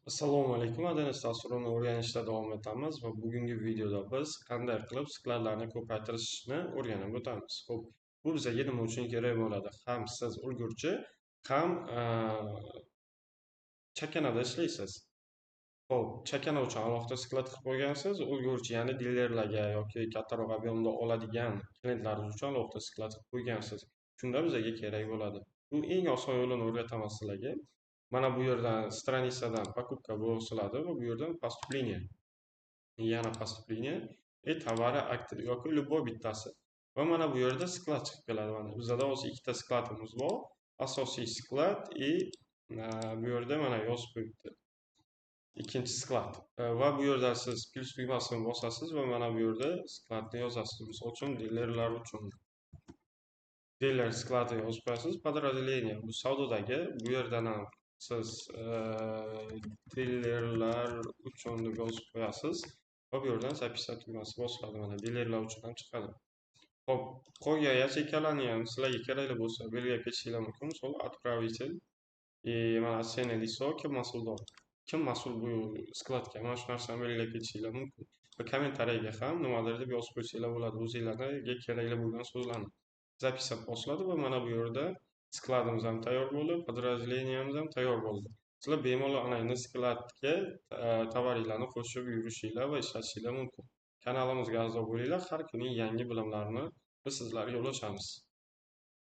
Assalomu alaykum. Adanish dasturini o'rganishda davom etamiz va bugungi videoda biz qanday qilib skladlarni ko'paytirishni o'rganib o'tamiz. Xo'p, bu bizga nima uchun kerak bo'ladi? Ham siz ulgurji, ham chakanada ishlaysiz. Xo'p, chakana uchun alohida sklad qilib qo'ygansiz, ulgurji, ya'ni dilerlarga yoki kattaroq ob'emda oladigan klientlaringiz uchun alohida sklad qilib qo'ygansiz. Shunda bizga kerak bo'ladi. Bu eng oson yo'lini o'rgataman sizlarga. Mana bu yerdan stranitsadan покупка bo'siladi va bu yerdan поступление. Yana поступление tовары aktiv yoki любой bittasi. Va mana bu yerda sklad chiqib keladi. Mana bizda hozir ikkita skladimiz bor. Asosiy sklad bu yerda mana yozib qo'yibdi. Ikkinchi sklad. Va bu yerda siz plus tugmasini bosasiz va mana bu yerda skladni yozasiz. Misol uchun dilerlar uchun diler skladni yozib qo'yasiz. Подразделение bu savdodagi bu yerdan ham siz dilerlar uchun deb yozib qo'yasiz va bu yerdan записать tugmasi bosiladi. Mana dilerlar uchun ham chiqadi. Xo'p, qolgan yacheykalarni ham sizlarga kerakli bo'lsa belgilab ketishingiz mumkin. Misol отправитель mana оценка лицо kim mas'uldor. Kim mas'ul bu skladga? Mana shu narsani belgilab ketishingiz mumkin. Va kommentariyaga ham nimadir deb yozib qo'ysanglar bo'ladi. O'zingizlarga kerakli bo'lgan so'zlarni. Записать bosiladi va mana bu yerda skladimiz ham tayyor bo'ldi, подразделениemiz ham tayyor bo'ldi. Sizlar bemalol ana endi skladga tovaringlarni qo'shib yurishinglar va ishlatishinglar mumkin. Kanalimizga a'zo bo'linglar. Har kuni yangi bilimlarni biz sizlarga ulashamiz.